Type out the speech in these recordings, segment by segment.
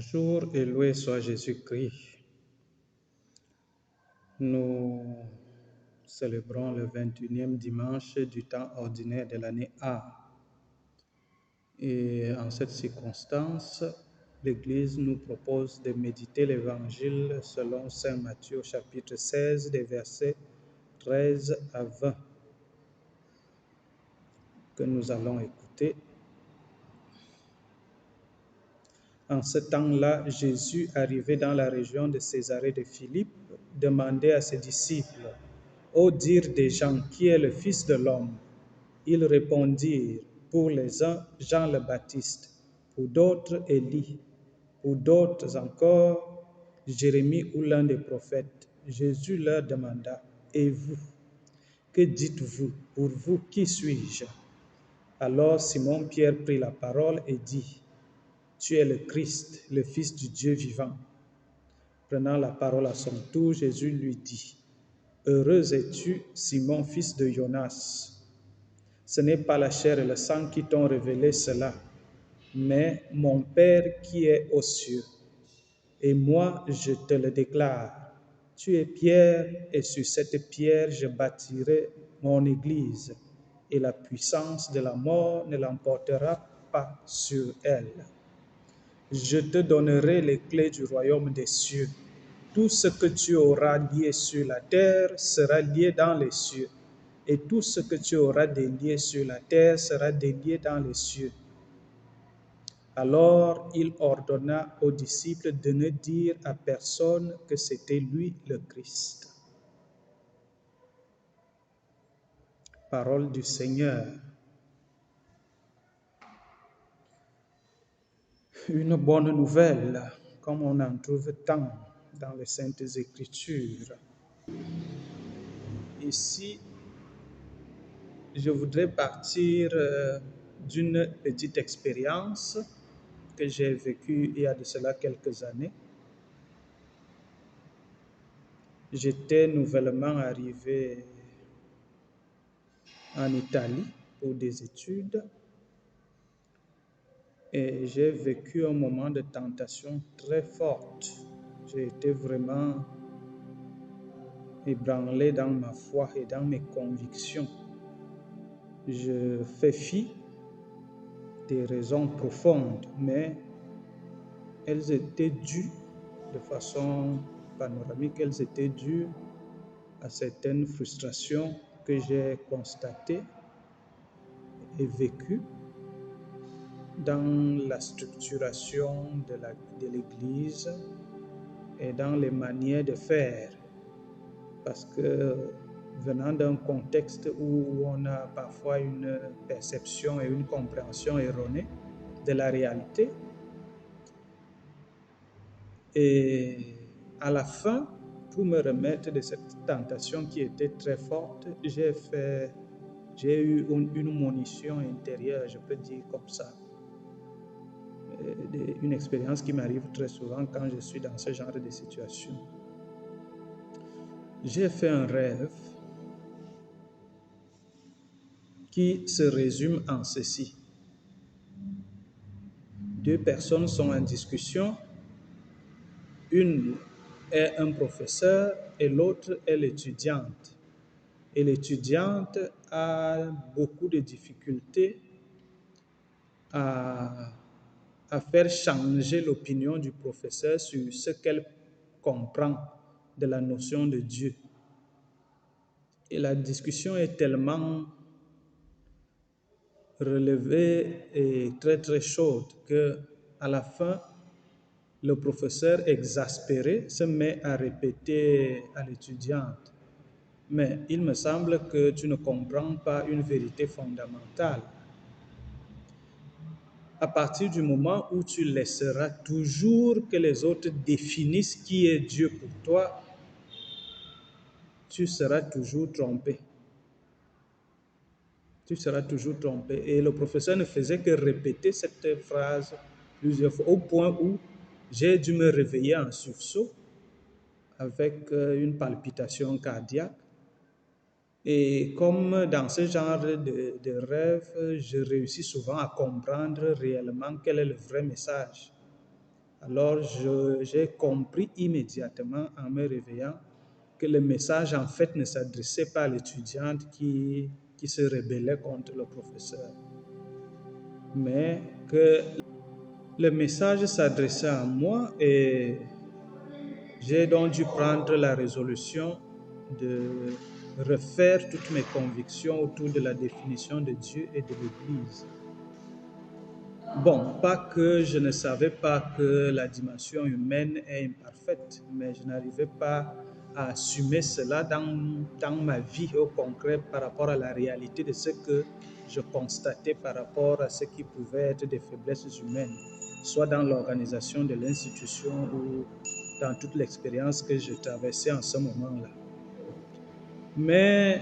Bonjour et loué soit Jésus-Christ. Nous célébrons le 21e dimanche du temps ordinaire de l'année A. Et en cette circonstance, l'Église nous propose de méditer l'Évangile selon Saint Matthieu au chapitre 16 des versets 13 à 20 que nous allons écouter. En ce temps-là, Jésus, arrivé dans la région de Césarée de Philippe, demandait à ses disciples, « Ô dire des gens, qui est le Fils de l'homme ?» Ils répondirent, pour les uns, Jean le Baptiste, pour d'autres, Élie, pour d'autres encore, Jérémie ou l'un des prophètes. Jésus leur demanda, « Et vous, que dites-vous? Pour vous, qui suis-je » Alors Simon-Pierre prit la parole et dit, « Tu es le Christ, le Fils du Dieu vivant. » Prenant la parole à son tour, Jésus lui dit, « Heureux es-tu, Simon, fils de Jonas. Ce n'est pas la chair et le sang qui t'ont révélé cela, mais mon Père qui est aux cieux. Et moi, je te le déclare, tu es Pierre, et sur cette pierre je bâtirai mon Église, et la puissance de la mort ne l'emportera pas sur elle. Je te donnerai les clés du royaume des cieux. Tout ce que tu auras lié sur la terre sera lié dans les cieux, et tout ce que tu auras délié sur la terre sera délié dans les cieux. » Alors il ordonna aux disciples de ne dire à personne que c'était lui le Christ. Parole du Seigneur. Une bonne nouvelle, comme on en trouve tant dans les Saintes Écritures. Ici, je voudrais partir d'une petite expérience que j'ai vécue il y a de cela quelques années. J'étais nouvellement arrivé en Italie pour des études et j'ai vécu un moment de tentation très forte. J'ai été vraiment ébranlé dans ma foi et dans mes convictions. Je fais fi des raisons profondes, mais elles étaient dues de façon panoramique, elles étaient dues à certaines frustrations que j'ai constatées et vécues dans la structuration de l'Église et dans les manières de faire. Parce que venant d'un contexte où on a parfois une perception et une compréhension erronée de la réalité, et à la fin, pour me remettre de cette tentation qui était très forte, j'ai eu une monition intérieure, je peux dire comme ça. Une expérience qui m'arrive très souvent quand je suis dans ce genre de situation. J'ai fait un rêve qui se résume en ceci. Deux personnes sont en discussion. Une est un professeur et l'autre est l'étudiante. Et l'étudiante a beaucoup de difficultés à faire changer l'opinion du professeur sur ce qu'elle comprend de la notion de Dieu. Et la discussion est tellement relevée et très très chaude que à la fin, le professeur exaspéré se met à répéter à l'étudiante, « Mais il me semble que tu ne comprends pas une vérité fondamentale. À partir du moment où tu laisseras toujours que les autres définissent qui est Dieu pour toi, tu seras toujours trompé. Tu seras toujours trompé. » Et le professeur ne faisait que répéter cette phrase plusieurs fois, au point où j'ai dû me réveiller en sursaut avec une palpitation cardiaque. Et comme dans ce genre de rêve, je réussis souvent à comprendre réellement quel est le vrai message. Alors j'ai compris immédiatement en me réveillant que le message en fait ne s'adressait pas à l'étudiante qui se rebellait contre le professeur, mais que le message s'adressait à moi et j'ai donc dû prendre la résolution de refaire toutes mes convictions autour de la définition de Dieu et de l'Église. Bon, pas que je ne savais pas que la dimension humaine est imparfaite, mais je n'arrivais pas à assumer cela dans ma vie au concret par rapport à la réalité de ce que je constatais par rapport à ce qui pouvait être des faiblesses humaines, soit dans l'organisation de l'institution ou dans toute l'expérience que je traversais en ce moment-là. Mais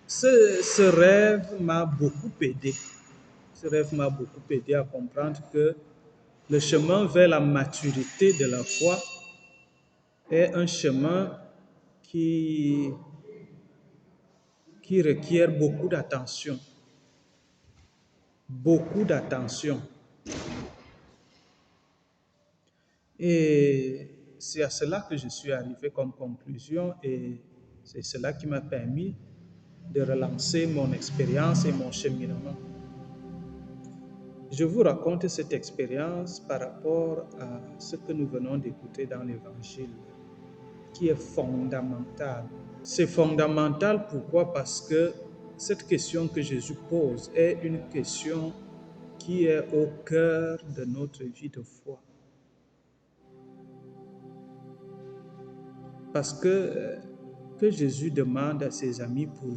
ce rêve m'a beaucoup aidé. Ce rêve m'a beaucoup aidé à comprendre que le chemin vers la maturité de la foi est un chemin qui requiert beaucoup d'attention. Beaucoup d'attention. Et c'est à cela que je suis arrivé comme conclusion et c'est cela qui m'a permis de relancer mon expérience et mon cheminement. Je vous raconte cette expérience par rapport à ce que nous venons d'écouter dans l'Évangile, qui est fondamental. C'est fondamental pourquoi? Parce que cette question que Jésus pose est une question qui est au cœur de notre vie de foi. Parce que Jésus demande à ses amis, pour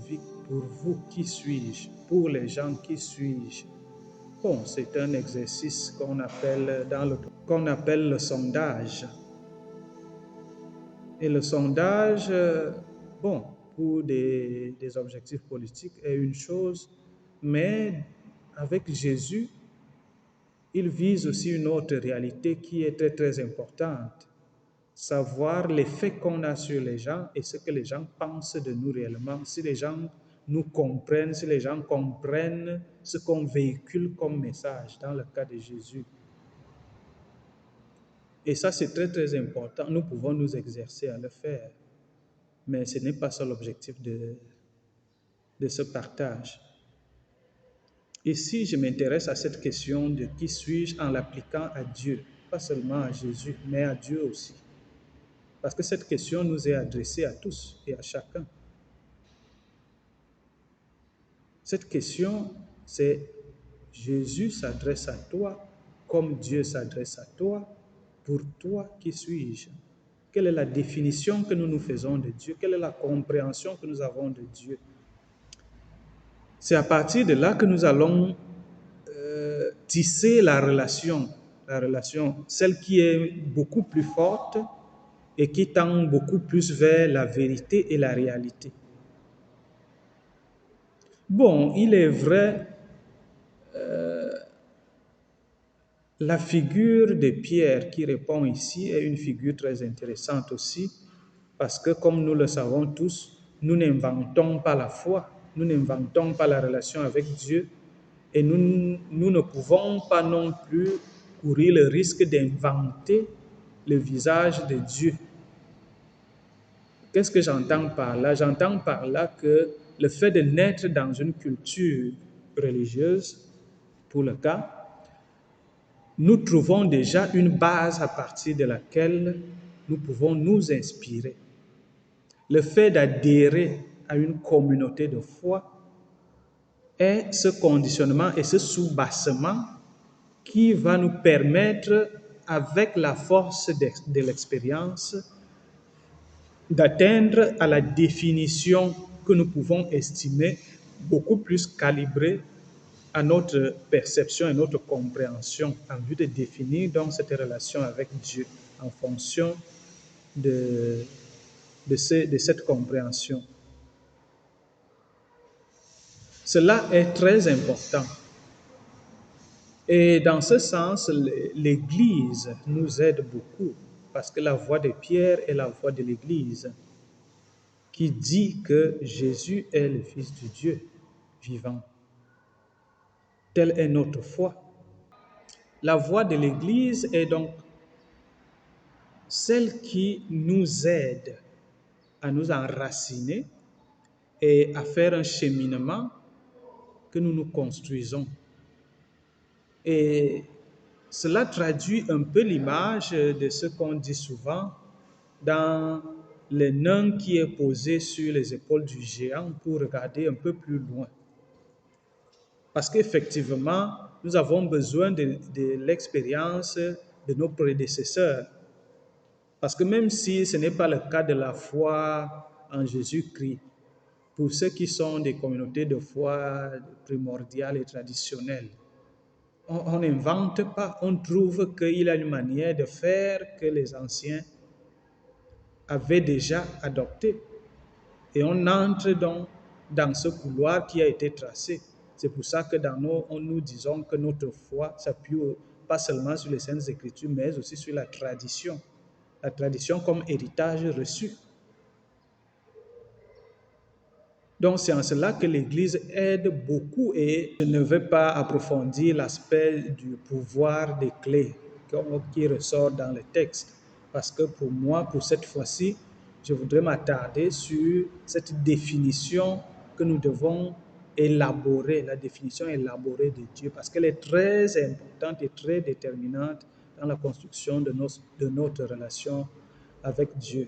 vous, qui suis-je? Pour les gens, qui suis-je? Bon, c'est un exercice qu'on appelle le sondage. Et le sondage, bon, pour des objectifs politiques est une chose, mais avec Jésus, il vise aussi une autre réalité qui est très, très importante. Savoir l'effet qu'on a sur les gens et ce que les gens pensent de nous réellement. Si les gens nous comprennent, si les gens comprennent ce qu'on véhicule comme message dans le cas de Jésus. Et ça, c'est très, très important. Nous pouvons nous exercer à le faire. Mais ce n'est pas ça l'objectif de ce partage. Ici, je m'intéresse à cette question de qui suis-je en l'appliquant à Dieu, pas seulement à Jésus, mais à Dieu aussi. Parce que cette question nous est adressée à tous et à chacun. Cette question, c'est Jésus s'adresse à toi comme Dieu s'adresse à toi. Pour toi, qui suis-je? Quelle est la définition que nous nous faisons de Dieu? Quelle est la compréhension que nous avons de Dieu? C'est à partir de là que nous allons tisser la relation, celle qui est beaucoup plus forte et qui tend beaucoup plus vers la vérité et la réalité. Bon, il est vrai, la figure de Pierre qui répond ici est une figure très intéressante aussi, parce que comme nous le savons tous, nous n'inventons pas la foi, nous n'inventons pas la relation avec Dieu, et nous ne pouvons pas non plus courir le risque d'inventer le visage de Dieu. Qu'est-ce que j'entends par là? J'entends par là que le fait de naître dans une culture religieuse, pour le cas, nous trouvons déjà une base à partir de laquelle nous pouvons nous inspirer. Le fait d'adhérer à une communauté de foi est ce conditionnement et ce soubassement qui va nous permettre, avec la force de l'expérience, d'atteindre à la définition que nous pouvons estimer beaucoup plus calibrée à notre perception et notre compréhension en vue de définir donc cette relation avec Dieu en fonction de cette compréhension. Cela est très important. Et dans ce sens, l'Église nous aide beaucoup parce que la voix de Pierre est la voix de l'Église qui dit que Jésus est le Fils de Dieu vivant. Telle est notre foi. La voie de l'Église est donc celle qui nous aide à nous enraciner et à faire un cheminement que nous nous construisons. Et cela traduit un peu l'image de ce qu'on dit souvent dans le nain qui est posé sur les épaules du géant pour regarder un peu plus loin. Parce qu'effectivement, nous avons besoin de l'expérience de nos prédécesseurs. Parce que même si ce n'est pas le cas de la foi en Jésus-Christ, pour ceux qui sont des communautés de foi primordiales et traditionnelles, on n'invente pas, on trouve qu'il y a une manière de faire que les anciens avaient déjà adopté. Et on entre donc dans ce couloir qui a été tracé. C'est pour ça que nous disons que notre foi s'appuie pas seulement sur les Saintes Écritures, mais aussi sur la tradition. La tradition comme héritage reçu. Donc c'est en cela que l'Église aide beaucoup et je ne vais pas approfondir l'aspect du pouvoir des clés qui ressort dans le texte. Parce que pour moi, pour cette fois-ci, je voudrais m'attarder sur cette définition que nous devons élaborer, la définition élaborée de Dieu, parce qu'elle est très importante et très déterminante dans la construction de notre relation avec Dieu.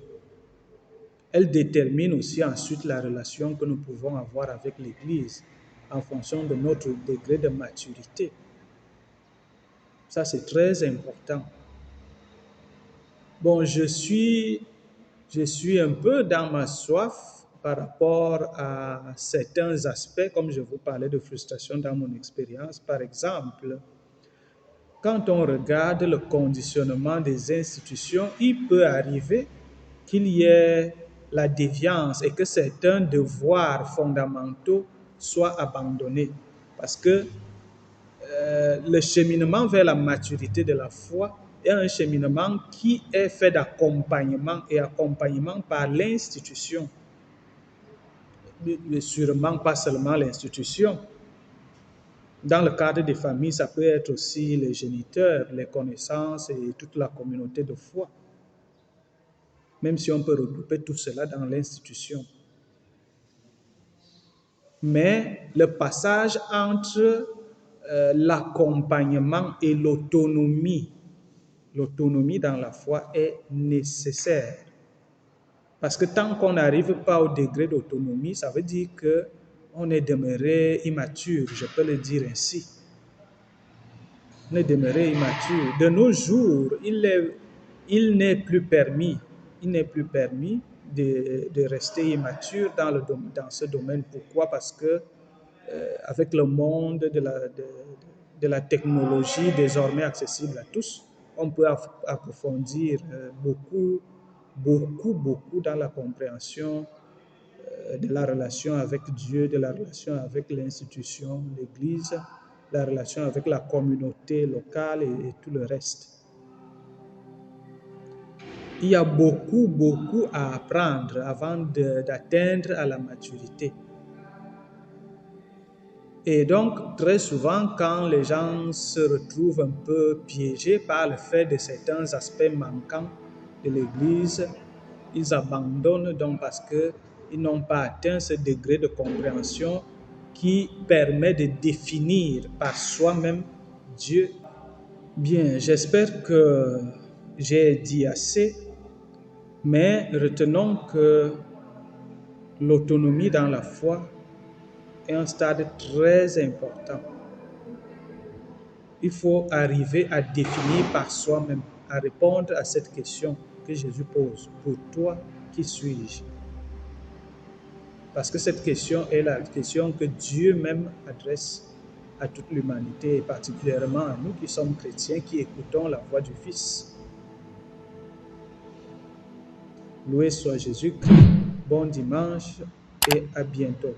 Elle détermine aussi ensuite la relation que nous pouvons avoir avec l'Église en fonction de notre degré de maturité. Ça, c'est très important. Bon, je suis un peu dans ma soif par rapport à certains aspects, comme je vous parlais de frustration dans mon expérience. Par exemple, quand on regarde le conditionnement des institutions, il peut arriver qu'il y ait la déviance et que certains devoirs fondamentaux soient abandonnés. Parce que le cheminement vers la maturité de la foi est un cheminement qui est fait d'accompagnement et accompagnement par l'institution. Mais sûrement pas seulement l'institution. Dans le cadre des familles, ça peut être aussi les géniteurs, les connaissances et toute la communauté de foi. Même si on peut regrouper tout cela dans l'institution. Mais le passage entre l'accompagnement et l'autonomie dans la foi est nécessaire. Parce que tant qu'on n'arrive pas au degré d'autonomie, ça veut dire qu'on est demeuré immature, je peux le dire ainsi. On est demeuré immature. De nos jours, il n'est plus permis de rester immature dans ce domaine. Pourquoi? Parce que avec le monde de la technologie désormais accessible à tous, on peut approfondir beaucoup dans la compréhension de la relation avec Dieu, de la relation avec l'institution, l'Église, la relation avec la communauté locale et tout le reste. Il y a beaucoup à apprendre avant d'atteindre à la maturité. Et donc, très souvent, quand les gens se retrouvent un peu piégés par le fait de certains aspects manquants de l'Église, ils abandonnent donc parce qu'ils n'ont pas atteint ce degré de compréhension qui permet de définir par soi-même Dieu. Bien, j'espère que j'ai dit assez, mais retenons que l'autonomie dans la foi est un stade très important. Il faut arriver à définir par soi-même, à répondre à cette question que Jésus pose. Pour toi, qui suis-je? Parce que cette question est la question que Dieu même adresse à toute l'humanité, et particulièrement à nous qui sommes chrétiens, qui écoutons la voix du Fils. Loué soit Jésus-Christ. Bon dimanche et à bientôt.